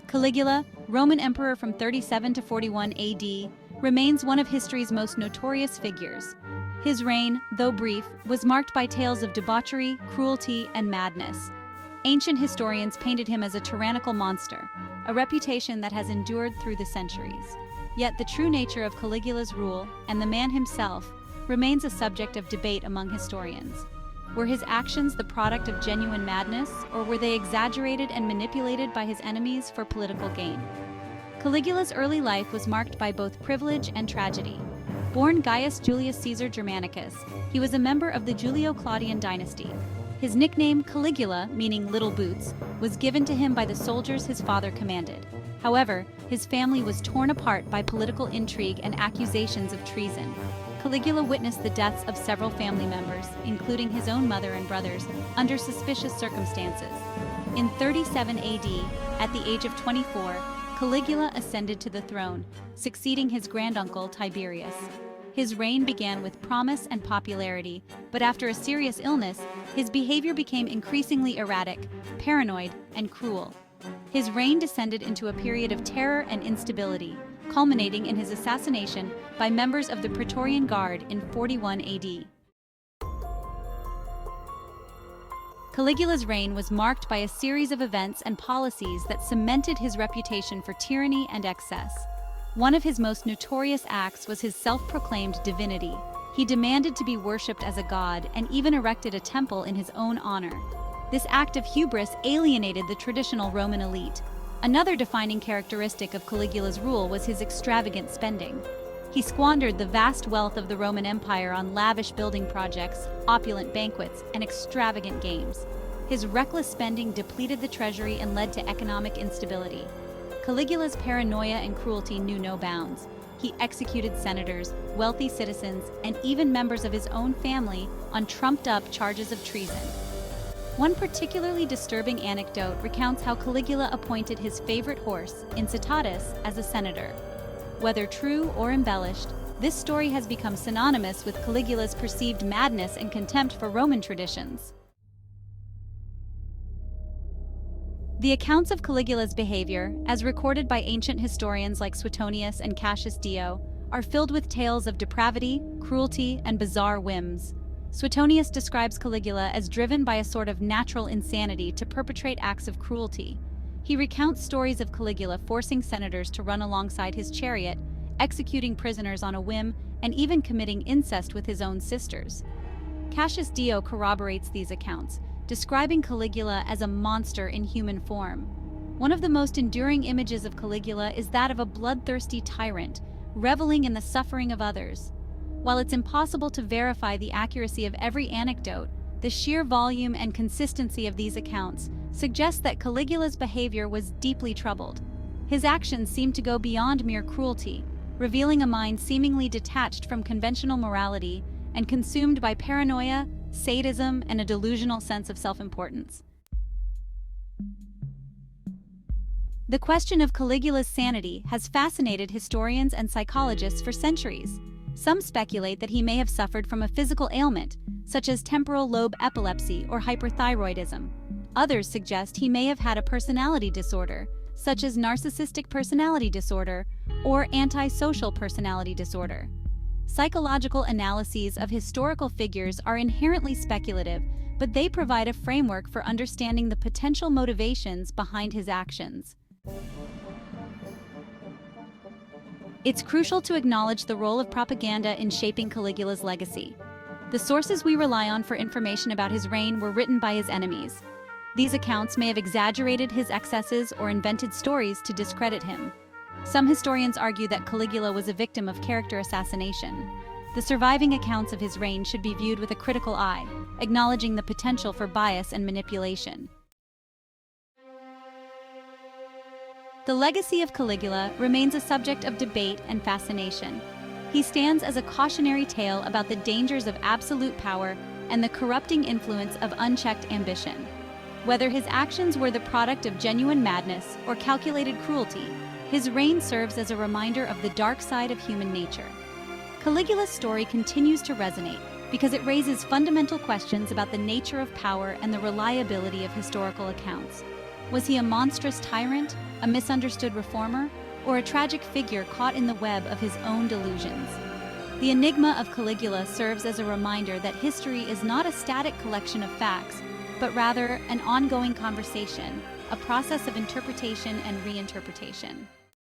Caligula, Roman emperor from 37 to 41 AD, remains one of history's most notorious figures. His reign, though brief, was marked by tales of debauchery, cruelty, and madness. Ancient historians painted him as a tyrannical monster, a reputation that has endured through the centuries. Yet the true nature of Caligula's rule, and the man himself, remains a subject of debate among historians. Were his actions the product of genuine madness, or were they exaggerated and manipulated by his enemies for political gain? Caligula's early life was marked by both privilege and tragedy. Born Gaius Julius Caesar Germanicus, he was a member of the Julio-Claudian dynasty. His nickname, Caligula, meaning little boots, was given to him by the soldiers his father commanded. However, his family was torn apart by political intrigue and accusations of treason. Caligula witnessed the deaths of several family members, including his own mother and brothers, under suspicious circumstances. In 37 AD, at the age of 24, Caligula ascended to the throne, succeeding his granduncle Tiberius. His reign began with promise and popularity, but after a serious illness, his behavior became increasingly erratic, paranoid, and cruel. His reign descended into a period of terror and instability, culminating in his assassination by members of the Praetorian Guard in 41 AD. Caligula's reign was marked by a series of events and policies that cemented his reputation for tyranny and excess. One of his most notorious acts was his self-proclaimed divinity. He demanded to be worshipped as a god and even erected a temple in his own honor. This act of hubris alienated the traditional Roman elite. Another defining characteristic of Caligula's rule was his extravagant spending. He squandered the vast wealth of the Roman Empire on lavish building projects, opulent banquets, and extravagant games. His reckless spending depleted the treasury and led to economic instability. Caligula's paranoia and cruelty knew no bounds. He executed senators, wealthy citizens, and even members of his own family on trumped-up charges of treason. One particularly disturbing anecdote recounts how Caligula appointed his favorite horse, Incitatus, as a senator. Whether true or embellished, this story has become synonymous with Caligula's perceived madness and contempt for Roman traditions. The accounts of Caligula's behavior, as recorded by ancient historians like Suetonius and Cassius Dio, are filled with tales of depravity, cruelty, and bizarre whims. Suetonius describes Caligula as driven by a sort of natural insanity to perpetrate acts of cruelty. He recounts stories of Caligula forcing senators to run alongside his chariot, executing prisoners on a whim, and even committing incest with his own sisters. Cassius Dio corroborates these accounts, describing Caligula as a monster in human form. One of the most enduring images of Caligula is that of a bloodthirsty tyrant, reveling in the suffering of others. While it's impossible to verify the accuracy of every anecdote, the sheer volume and consistency of these accounts suggests that Caligula's behavior was deeply troubled. His actions seemed to go beyond mere cruelty, revealing a mind seemingly detached from conventional morality and consumed by paranoia, sadism, and a delusional sense of self-importance. The question of Caligula's sanity has fascinated historians and psychologists for centuries. Some speculate that he may have suffered from a physical ailment, such as temporal lobe epilepsy or hyperthyroidism. Others suggest he may have had a personality disorder, such as narcissistic personality disorder or antisocial personality disorder. Psychological analyses of historical figures are inherently speculative, but they provide a framework for understanding the potential motivations behind his actions. It's crucial to acknowledge the role of propaganda in shaping Caligula's legacy. The sources we rely on for information about his reign were written by his enemies. These accounts may have exaggerated his excesses or invented stories to discredit him. Some historians argue that Caligula was a victim of character assassination. The surviving accounts of his reign should be viewed with a critical eye, acknowledging the potential for bias and manipulation. The legacy of Caligula remains a subject of debate and fascination. He stands as a cautionary tale about the dangers of absolute power and the corrupting influence of unchecked ambition. Whether his actions were the product of genuine madness or calculated cruelty, his reign serves as a reminder of the dark side of human nature. Caligula's story continues to resonate because it raises fundamental questions about the nature of power and the reliability of historical accounts. Was he a monstrous tyrant, a misunderstood reformer, or a tragic figure caught in the web of his own delusions? The enigma of Caligula serves as a reminder that history is not a static collection of facts, but rather an ongoing conversation, a process of interpretation and reinterpretation.